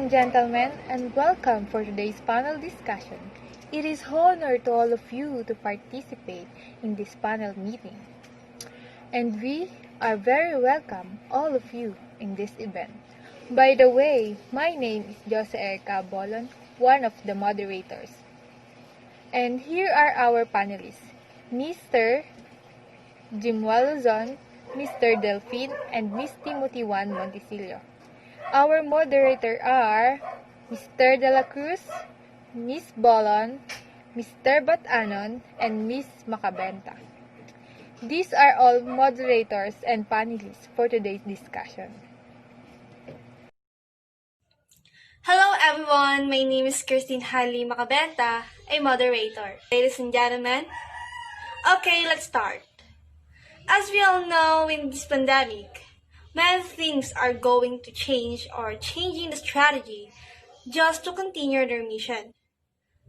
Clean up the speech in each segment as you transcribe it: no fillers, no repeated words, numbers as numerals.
and gentlemen, and welcome for today's panel discussion. It is honor to all of you to participate in this panel meeting. And we are very welcome, all of you, in this event. By the way, my name is Jose Erica Bolon, one of the moderators. And here are our panelists, Mr. Jimwal Luzon, Mr. Delphine, and Ms. Timothy Juan Montisillo. Our moderator are Mr. De La Cruz, Ms. Bolon, Mr. Bat-anon, and Ms. Macabenta. These are all moderators and panelists for today's discussion. Hello everyone, my name is Christine Hanley Macabenta, a moderator. Ladies and gentlemen, okay, let's start. As we all know, in this pandemic, many things are going to change or changing the strategy just to continue their mission.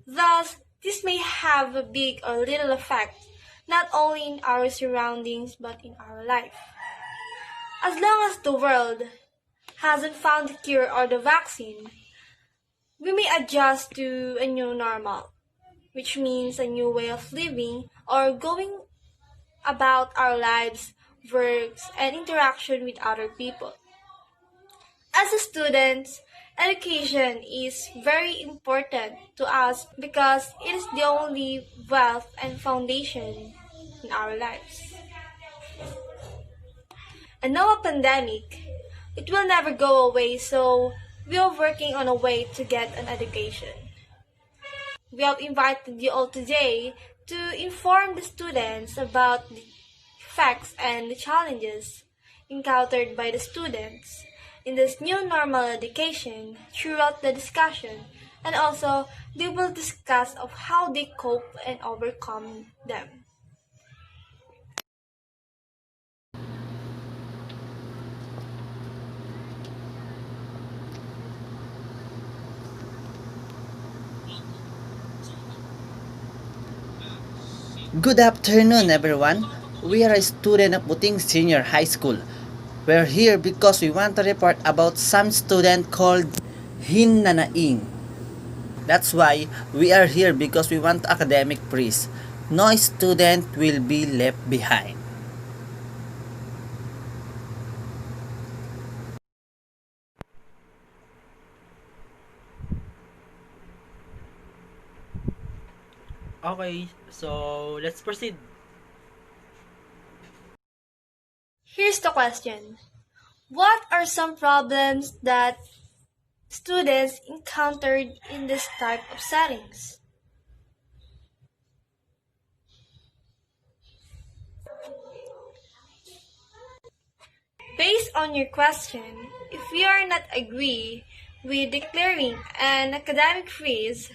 Thus, this may have a big or little effect not only in our surroundings but in our life. As long as the world hasn't found the cure or the vaccine, we may adjust to a new normal, which means a new way of living or going about our lives, works, and interaction with other people. As a student, education is very important to us because it is the only wealth and foundation in our lives. And now a pandemic, it will never go away, so we are working on a way to get an education. We have invited you all today to inform the students about the facts and the challenges encountered by the students in this new normal education throughout the discussion, and also they will discuss of how they cope and overcome them. Good afternoon, everyone. We are a student of Buting Senior High School. We're here because we want to report about some student called Hinnanaing. That's why we are here, because we want academic praise. No student will be left behind. Okay, so let's proceed. Here's the question. What are some problems that students encountered in this type of settings? Based on your question, if we are not agree with declaring an academic freeze,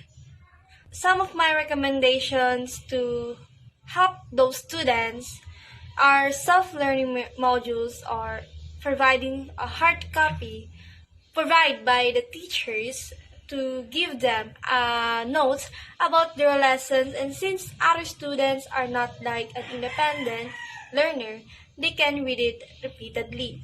some of my recommendations to help those students are self-learning modules or providing a hard copy provided by the teachers to give them notes about their lessons, and since other students are not like an independent learner, they can read it repeatedly.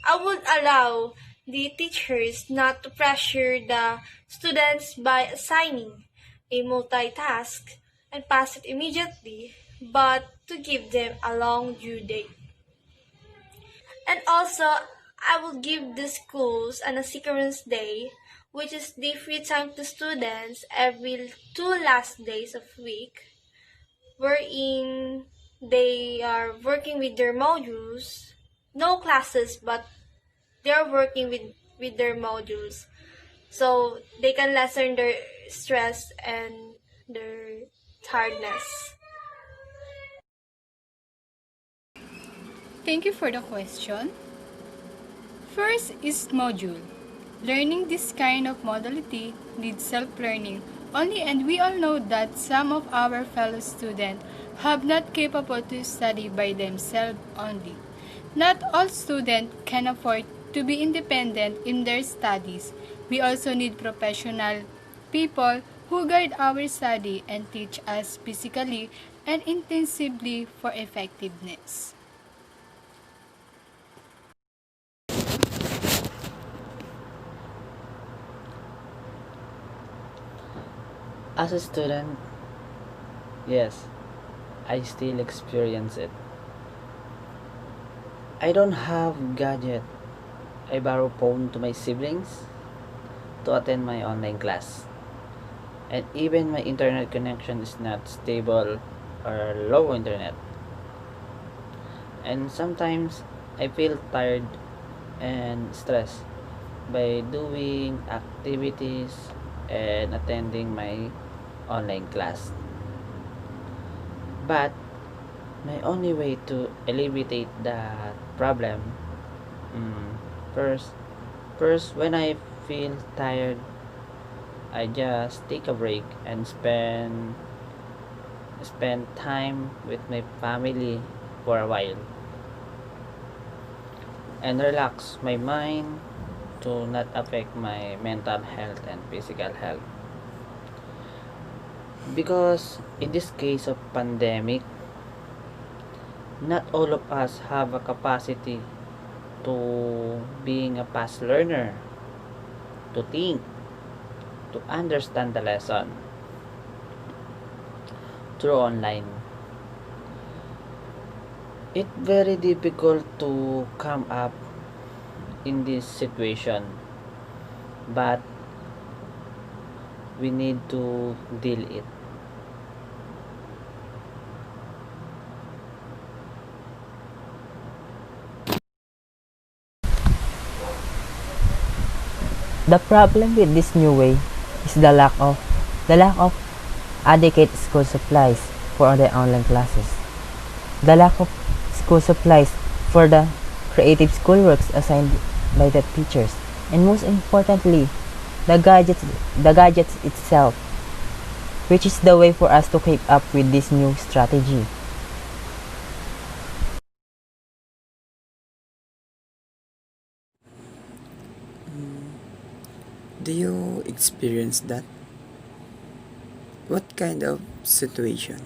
I would allow the teachers not to pressure the students by assigning a multitask and pass it immediately, but to give them a long due date. And also, I will give the schools an asynchronous day, which is the free time to students every 2 last days of week, wherein they are working with their modules, no classes, but they're working with their modules, so they can lessen their stress and their tiredness. Thank you for the question. First is module. Learning this kind of modality needs self-learning only, and we all know that some of our fellow students have not capable to study by themselves only. Not all students can afford to be independent in their studies. We also need professional people who guide our study and teach us physically and intensively for effectiveness. As a student, yes, I still experience it. I don't have gadget. I borrow phone to my siblings to attend my online class. And even my internet connection is not stable or low internet. And sometimes I feel tired and stressed by doing activities and attending my online class. But my only way to alleviate that problem, mm, first, first when I feel tired, I just take a break and spend time with my family for a while and relax my mind to not affect my mental health and physical health. Because in this case of pandemic, not all of us have a capacity to being a fast learner, to think, to understand the lesson through online. It's very difficult to come up in this situation, but we need to deal it. The problem with this new way is the lack of adequate school supplies for the online classes. The lack of school supplies for the creative schoolworks assigned by the teachers, and most importantly, the gadgets itself, which is the way for us to keep up with this new strategy. Do you experience that? What kind of situation?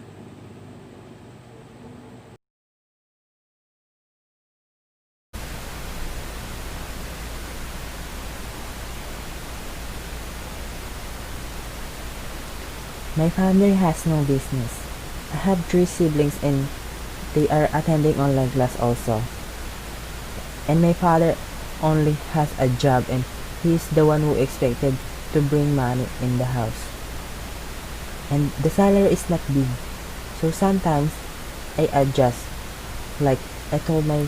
My family has no business. I have three siblings and they are attending online class also. And my father only has a job and he is the one who expected to bring money in the house. And the salary is not big. So sometimes I adjust. Like I told my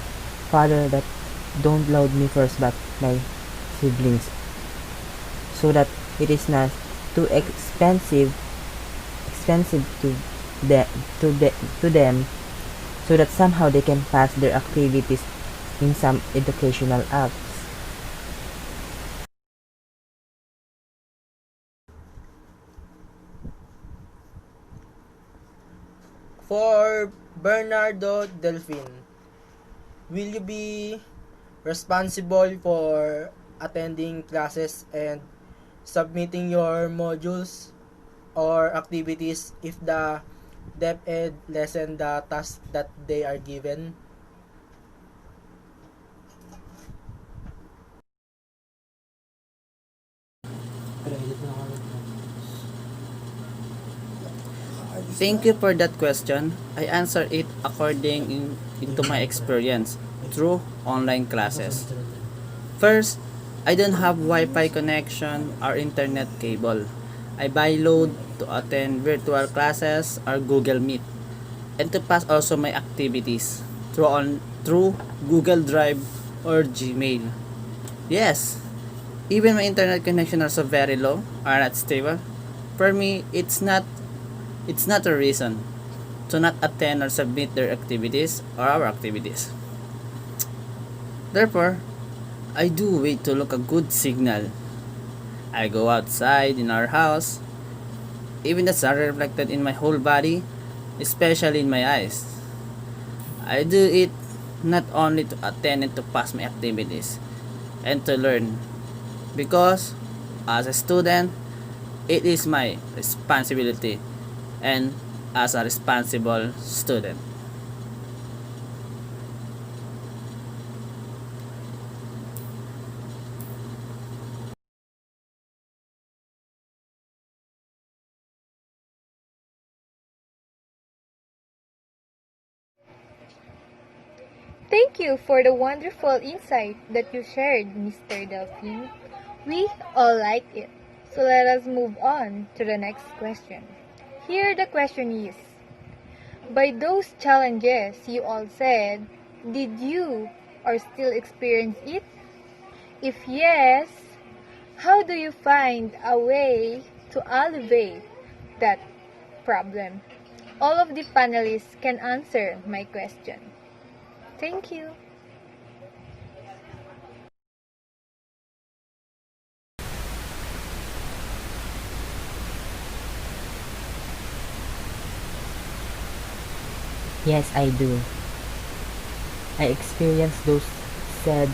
father that don't load me first but my siblings so that it is not too expensive the, to them so that somehow they can pass their activities in some educational apps. For Bernardo Delfin, will you be responsible for attending classes and submitting your modules or activities if the DepEd lessen the task that they are given? Thank you for that question. I answer it into my experience through online classes. First, I don't have Wi-Fi connection or internet cable. I buy load to attend virtual classes or Google Meet and to pass also my activities through Google Drive or Gmail. Yes, even my internet connection are so very low or not stable. For me, it's not a reason to not attend or submit their activities or our activities. Therefore, I do wait to look a good signal. I go outside in our house, even the sun reflected in my whole body, especially in my eyes. I do it not only to attend and to pass my activities and to learn because as a student, it is my responsibility and as a responsible student. Thank you for the wonderful insight that you shared, Mr. Delphine. We all like it. So let us move on to the next question. Here the question is, by those challenges you all said, did you or still experience it? If yes, how do you find a way to alleviate that problem? All of the panelists can answer my question. Thank you. Yes, I do. I experienced those said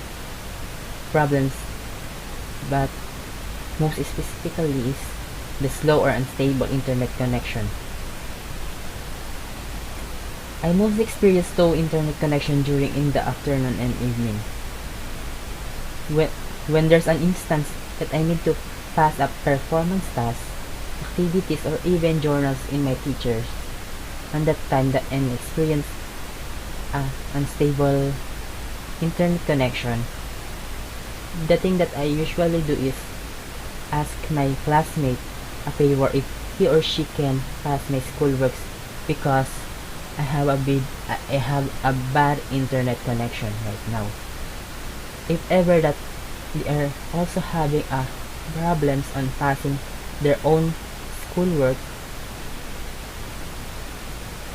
problems, but most specifically is the slow or unstable internet connection. I mostly experience slow internet connection during in the afternoon and evening. When there's an instance that I need to pass up performance tasks, activities, or even journals in my teachers, and that time that and experience unstable internet connection, the thing that I usually do is ask my classmate a favor if he or she can pass my schoolworks because I have a bad internet connection right now. If ever that they are also having problems on passing their own schoolwork,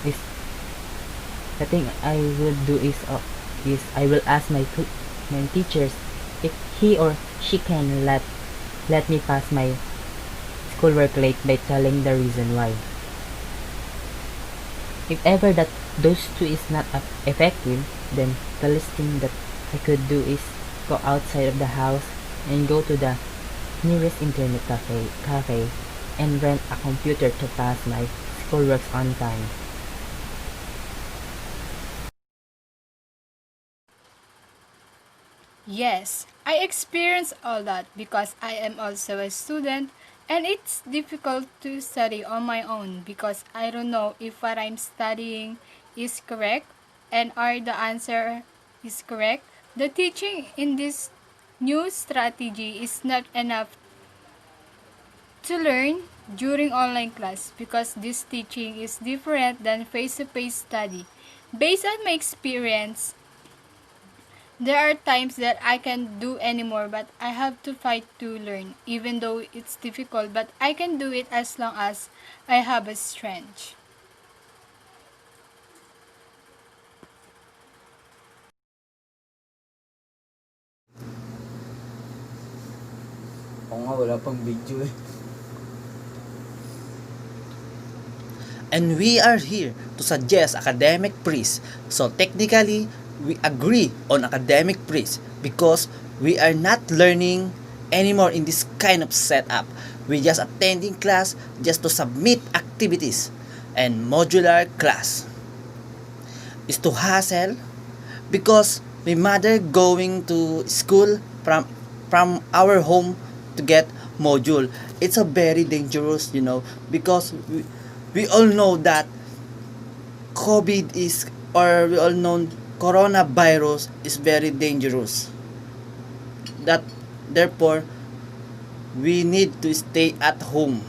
is the thing I would do is I will ask my teachers if he or she can let me pass my schoolwork late by telling the reason why. If ever that those two is not effective, then the least thing that I could do is go outside of the house and go to the nearest internet cafe and rent a computer to pass my schoolworks on time. Yes, I experience all that because I am also a student and it's difficult to study on my own because I don't know if what I'm studying is correct and are the answer is correct. The teaching in this new strategy is not enough to learn during online class because this teaching is different than face-to-face study. Based on my experience, there are times that I can't do anymore but I have to fight to learn even though it's difficult, but I can do it as long as I have a strength. Oo nga, wala pang video eh. And we are here to suggest academic freeze. So technically, we agree on academic freeze because we are not learning anymore in this kind of setup. We just attending class just to submit activities. And modular class is to hassle because my mother going to school from our home to get module. It's a very dangerous, because we all know that COVID is, or we all know coronavirus is very dangerous. That therefore we need to stay at home.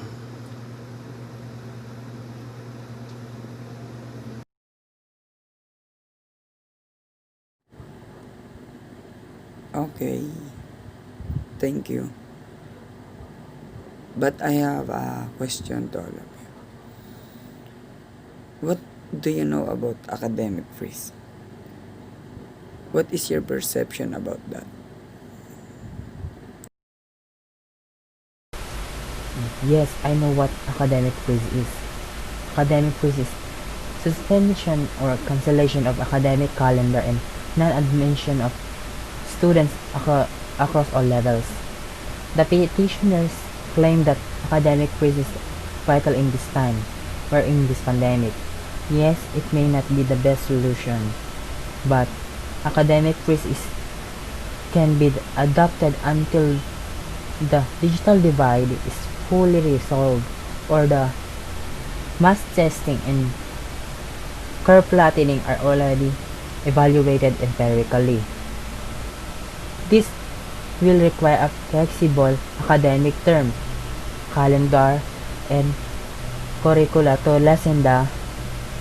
Okay. Thank you. But I have a question to all of you. What do you know about academic freeze? What is your perception about that? Yes, I know what academic freeze is. Academic freeze is suspension or cancellation of academic calendar and non-admission of students across all levels. The petitioners claim that academic freeze is vital in this time, or in this pandemic. Yes, it may not be the best solution, but academic freeze can be adopted until the digital divide is fully resolved or the mass testing and curve flattening are already evaluated empirically. This will require a flexible academic term, calendar, and curricula to lessen the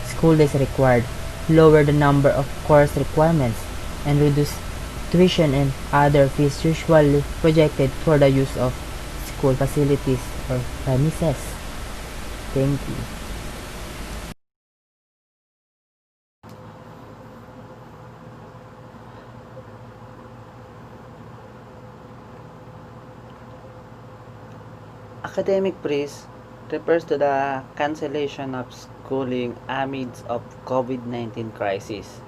school days required, lower the number of course requirements, and reduce tuition and other fees usually projected for the use of school facilities or premises. Thank you. Academic freeze refers to the cancellation of schooling amidst of COVID-19 crisis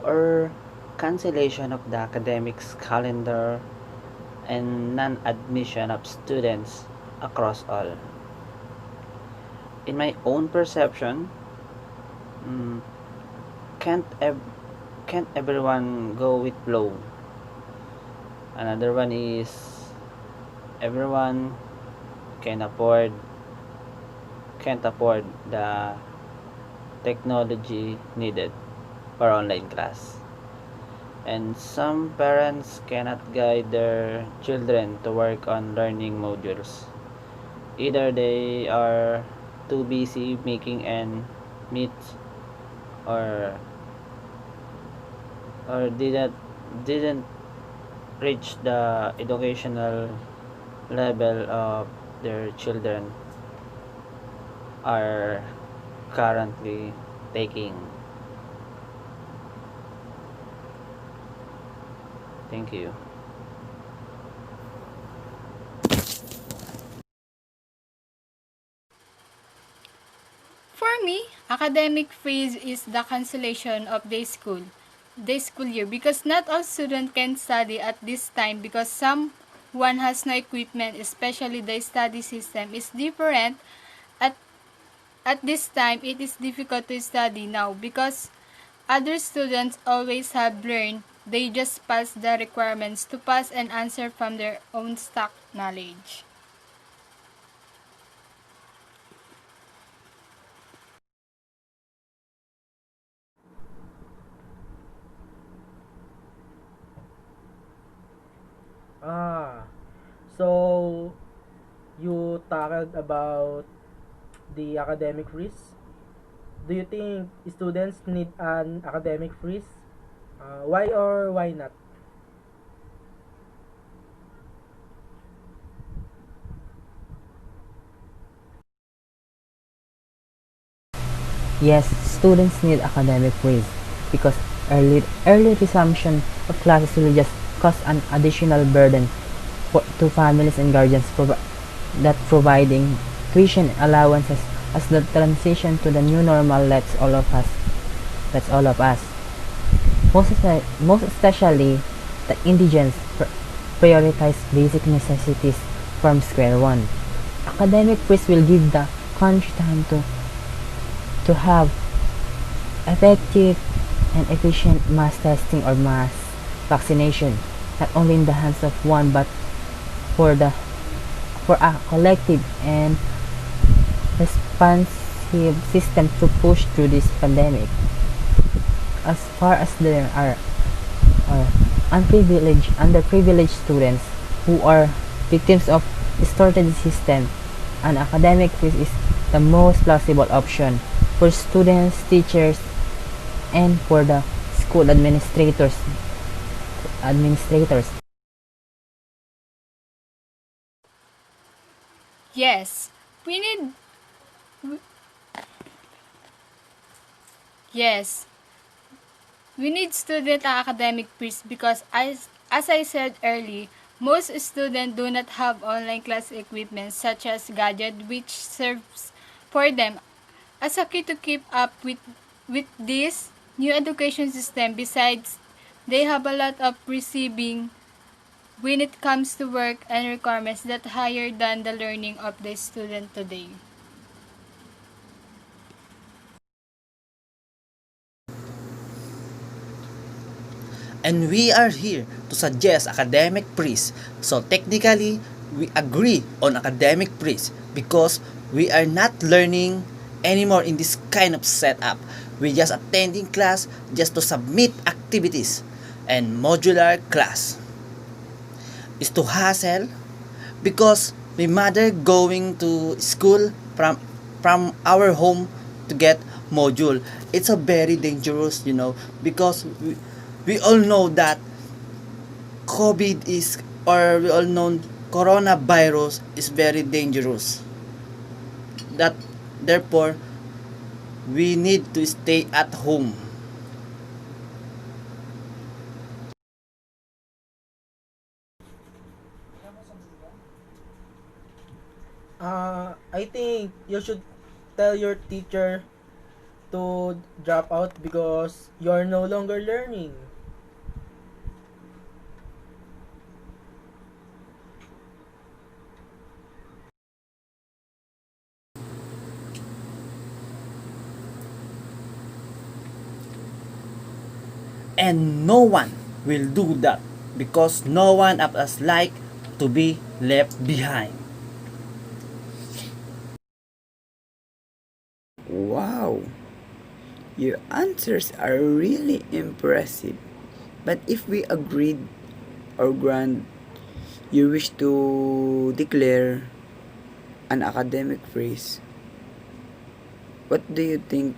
or cancellation of the academics calendar and non-admission of students across all. In my own perception, mm, can't ev- can't everyone go with flow. Another one is everyone can afford can't afford the technology needed for online class. And some parents cannot guide their children to work on learning modules. Either they are too busy making and meet or didn't reach the educational level of their children are currently taking. Thank you. For me, academic freeze is the cancellation of day school year, because not all students can study at this time because someone has no equipment, especially the study system is different. At, at this time, it is difficult to study now because other students always have learned. They just pass the requirements to pass and answer from their own stock knowledge. Ah, so you talked about the academic freeze. Do you think students need an academic freeze? Why or why not? Yes, students need academic freeze because early resumption of classes will just cause an additional burden to families and guardians that providing tuition allowances as the transition to the new normal lets all of us most especially the indigents prioritize basic necessities from square one. Academic freeze will give the country time to have effective and efficient mass testing or mass vaccination, not only in the hands of one but for the for a collective and responsive system to push through this pandemic. As far as there are underprivileged students who are victims of distorted system, an academic freeze is the most plausible option for students, teachers, and for the school administrators. Yes, we need yes, we need student academic freeze because as I said earlier, most students do not have online class equipment such as gadget which serves for them as a key to keep up with this new education system. Besides, they have a lot of receiving when it comes to work and requirements that higher than the learning of the student today. And we are here to suggest academic freeze. So technically, we agree on academic freeze because we are not learning anymore in this kind of setup. We just attending class just to submit a activities and modular class. Is to hassle because my mother going to school from our home to get module. It's a very dangerous, because we all know that COVID is, or we all know coronavirus is very dangerous. That therefore we need to stay at home. I think you should tell your teacher to drop out because you're no longer learning. And no one will do that because no one of us like to be left behind. Wow, your answers are really impressive. But if we agreed or grant you wish to declare an academic freeze, what do you think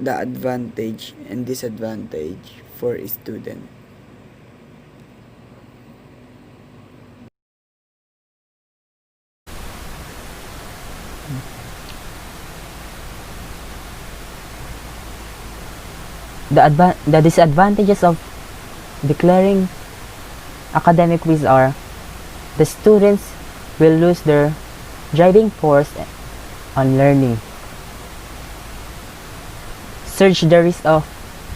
the advantage and disadvantage for a student? The disadvantages of declaring academic quiz are the students will lose their driving force on learning, surge the risk of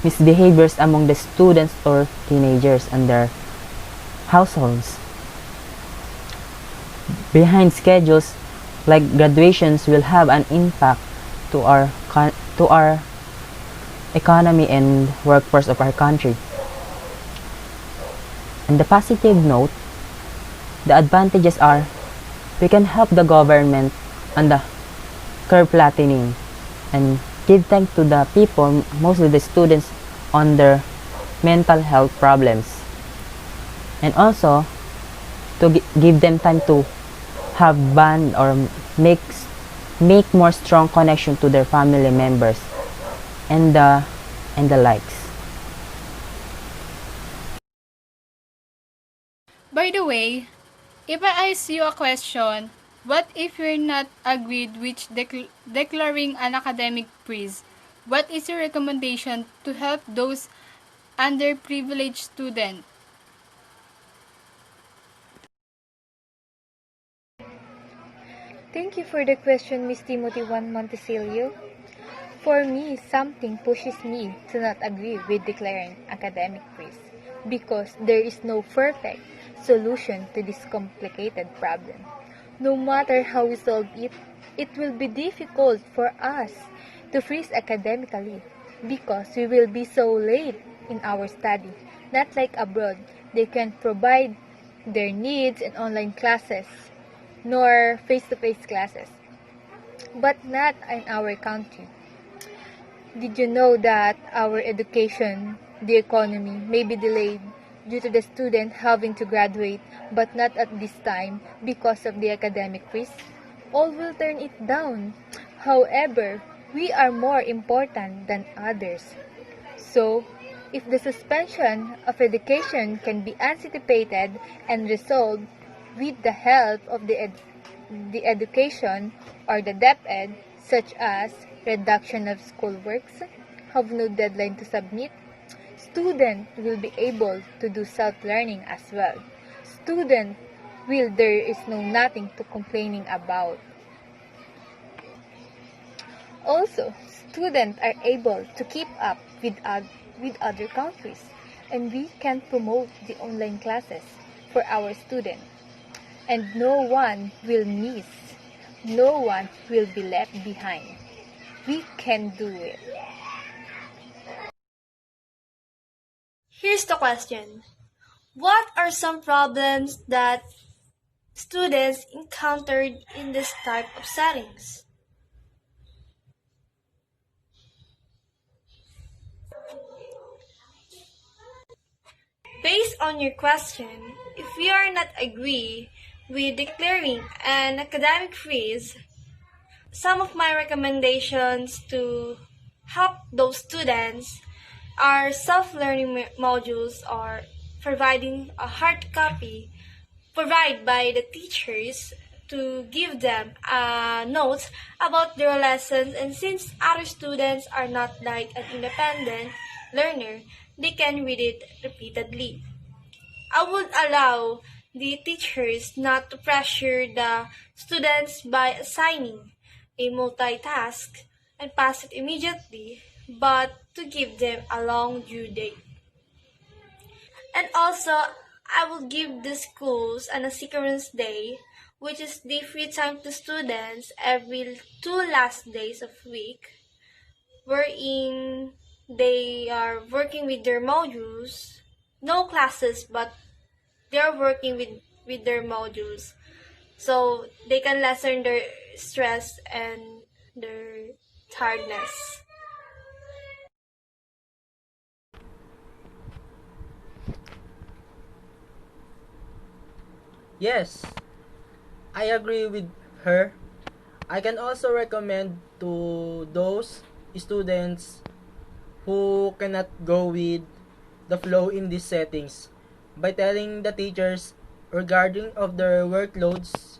misbehaviors among the students or teenagers and their households. Behind schedules like graduations will have an impact to our economy and workforce of our country. On the positive note, the advantages are we can help the government on the curve flattening and give thanks to the people, mostly the students, on their mental health problems. And also, to give them time to have bond or make more strong connection to their family members and the likes. By the way, if I ask you a question, what if you're not agreed with declaring an academic freeze? What is your recommendation to help those underprivileged students? Thank you for the question, Miss Timothy Juan Montesilio. For me, something pushes me to not agree with declaring academic freeze because there is no perfect solution to this complicated problem. No matter how we solve it, it will be difficult for us to freeze academically because we will be so late in our study. Not like abroad, they can provide their needs in online classes nor face-to-face classes, but not in our country. Did you know that our education, the economy, may be delayed due to the student having to graduate but not at this time because of the academic freeze? All will turn it down. However, we are more important than others. So, if the suspension of education can be anticipated and resolved with the help of the education or the DepEd, such as reduction of schoolworks, have no deadline to submit, student will be able to do self-learning as well. Student will there is no nothing to complaining about. Also, students are able to keep up with other countries, and we can promote the online classes for our students. And no one will miss, no one will be left behind. We can do it. Here's the question. What are some problems that students encountered in this type of settings? on your question, if we are not agree with declaring an academic freeze, some of my recommendations to help those students are self-learning modules or providing a hard copy provided by the teachers to give them notes about their lessons, and since other students are not like an independent learner, they can read it repeatedly. I would allow the teachers not to pressure the students by assigning a multitask and pass it immediately, but to give them a long due date. And also, I will give the schools an asynchronous day, which is the free time to students every 2 last days of week, wherein they are working with their modules, no classes, but they're working with their modules. So they can lessen their stress and their tiredness. Yes, I agree with her. I can also recommend to those students who cannot go with the flow in these settings by telling the teachers regarding of their workloads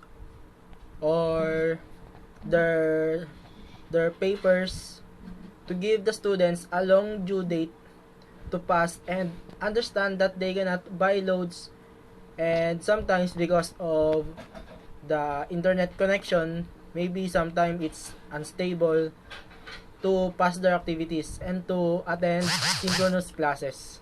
or their their papers, to give the students a long due date to pass, and understand that they cannot buy loads, and sometimes because of the internet connection, maybe sometimes it's unstable to pass their activities and to attend synchronous classes.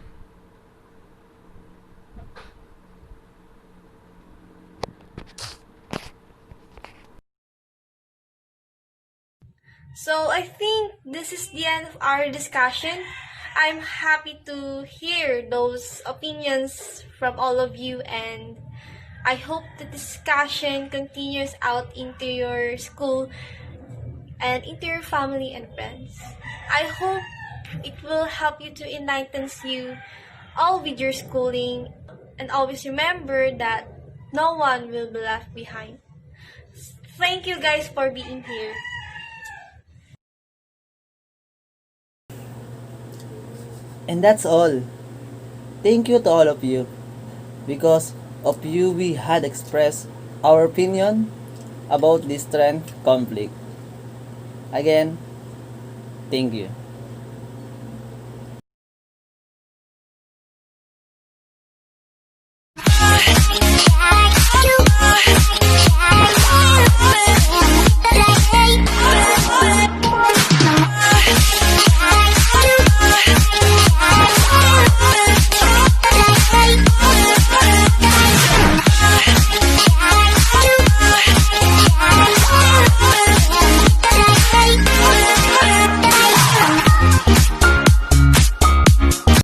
So I think this is the end of our discussion. I'm happy to hear those opinions from all of you, and I hope the discussion continues out into your school and into your family and friends. I hope it will help you to enlighten you all with your schooling, and always remember that no one will be left behind. Thank you guys for being here. And that's all. Thank you to all of you. Because of you, we had expressed our opinion about this trend conflict. Again, thank you.